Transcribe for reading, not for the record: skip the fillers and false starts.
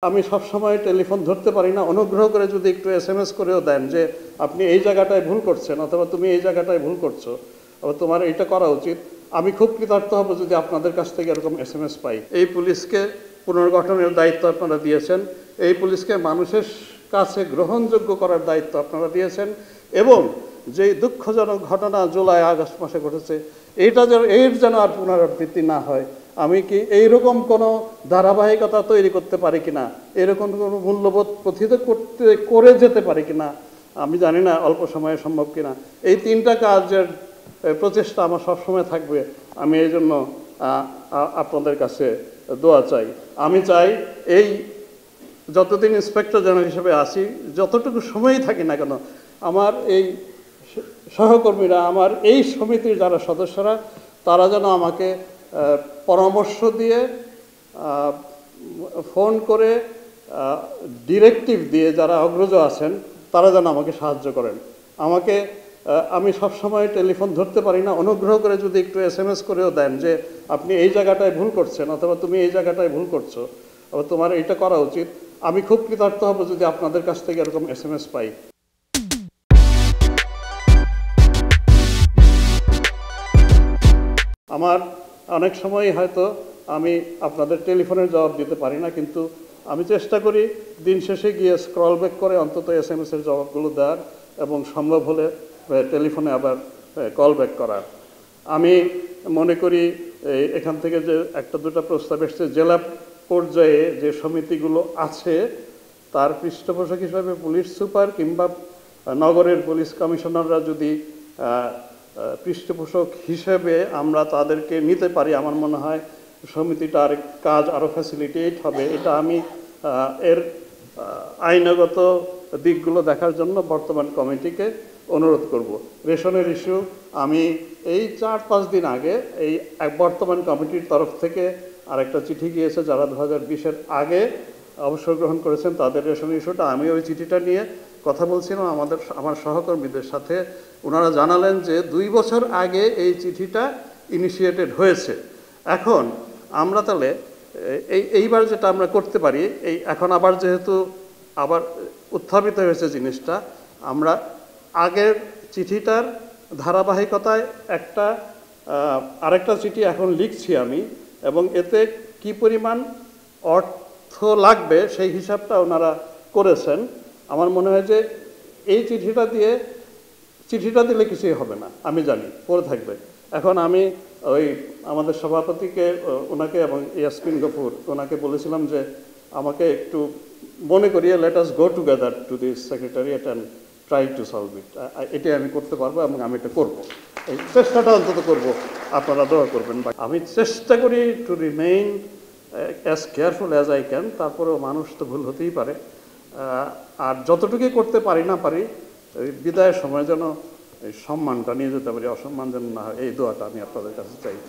আমি সব সময় টেলিফোন ধরতে পারি না, অনুগ্রহ করে যদি একটু এসএমএস করেও দেন যে আপনি এই জায়গাটায় ভুল করছেন অথবা তুমি এই জায়গাটায় ভুল করছো অথবা তোমার এটা করা উচিত, আমি খুব কৃতার্থ হব যদি আপনাদের কাছ থেকে এরকম এসএমএস পাই। এই পুলিশকে পুনর্গঠনের দায়িত্ব আপনারা দিয়েছেন, এই পুলিশকে মানুষের কাছে গ্রহণযোগ্য করার দায়িত্ব আপনারা দিয়েছেন, এবং যে দুঃখজনক ঘটনা জুলাই আগস্ট মাসে ঘটেছে এর যেন আর পুনরাবৃত্তি না হয়। আমি কি এইরকম কোনো ধারাবাহিকতা তৈরি করতে পারি কিনা, এরকম কোনো মূল্যবোধ প্রথিত করে যেতে পারি কিনা আমি জানি না অল্প সময়ে সম্ভব কিনা। এই তিনটা কাজের প্রচেষ্টা আমার সবসময় থাকবে। আমি এই জন্য আপনাদের কাছে দোয়া চাই। আমি চাই এই যতদিন ইন্সপেক্টর জেনারেল হিসেবে আছি, যতটুকু সময়ই থাকি না কেন, আমার এই সহকর্মীরা, আমার এই সমিতির যারা সদস্যরা, তারা যেন আমাকে পরামর্শ দিয়ে, ফোন করে, ডিরেক্টিভ দিয়ে, যারা অগ্রজ আছেন তারা যেন আমাকে সাহায্য করেন। আমি সবসময় টেলিফোন ধরতে পারি না, অনুগ্রহ করে যদি একটু এসএমএস করেও দেন যে আপনি এই জায়গাটায় ভুল করছেন অথবা তুমি এই জায়গাটায় ভুল করছো অথবা তোমার এটা করা উচিত, আমি খুব কৃতার্থ হব যদি আপনাদের কাছ থেকে এরকম এসএমএস পাই। আমার অনেক সময় হয়তো আমি আপনাদের টেলিফোনের জবাব দিতে পারি না, কিন্তু আমি চেষ্টা করি দিন শেষে গিয়ে স্ক্রল ব্যাক করে অন্তত এসএমএসের জবাবগুলো দেওয়ার এবং সম্ভব হলে টেলিফোনে আবার কল ব্যাক করার। আমি মনে করি এখান থেকে যে একটা দুটো প্রস্তাব এসছে, জেলা পর্যায়ে যে সমিতিগুলো আছে তার পৃষ্ঠপোষক হিসাবে পুলিশ সুপার কিংবা নগরের পুলিশ কমিশনাররা যদি পৃষ্ঠপোষক হিসেবে আমরা তাদেরকে নিতে পারি, আমার মনে হয় সমিতিটার কাজ আরও ফ্যাসিলিটেট হবে। এটা আমি এর আইনগত দিকগুলো দেখার জন্য বর্তমান কমিটিকে অনুরোধ করব। রেশনের ইস্যু আমি এই 4-5 দিন আগে এই বর্তমান কমিটির তরফ থেকে আরেকটা চিঠি গিয়েছে, যারা 2020-এর আগে অবসর গ্রহণ করেছেন তাদের রেশন ইস্যুটা, আমি ওই চিঠিটা নিয়ে কথা বলছিলাম আমার সহকর্মীদের সাথে। ওনারা জানালেন যে 2 বছর আগে এই চিঠিটা ইনিশিয়েটেড হয়েছে। এখন আমরা তাহলে এইবার যেটা আমরা করতে পারি, এখন আবার যেহেতু আবার উত্থাপিত হয়েছে জিনিসটা, আমরা আগের চিঠিটার ধারাবাহিকতায় আরেকটা চিঠি এখন লিখছি আমি, এবং এতে কি পরিমাণ অর্থ লাগবে সেই হিসাবটা ওনারা করেছেন। আমার মনে হয় যে এই চিঠিটা দিলে কিছুই হবে না, আমি জানি পড়ে থাকবে। এখন আমি আমাদের সভাপতিকে, ওনাকে এবং ইয়াসমিন গফুর ওনাকে বলেছিলাম যে আমাকে একটু মনে করিয়ে let us go together to the secretariat and try to solve it. এটাই আমি করতে পারবো এবং আমি এটা করবো, এই চেষ্টাটা অন্তত করবো, আপনারা দোয়া করবেন। আমি চেষ্টা করি to remain as careful as I can. তারপরেও মানুষ তো ভুল হতেই পারে, আর যতটুকুই করতে পারি না পারি বিদায়ের সময় যেন এই সম্মানটা নিয়ে যেতে পারি, অসম্মান যেন না হয়, এই দোয়াটা আমি আপনাদের কাছে চাই।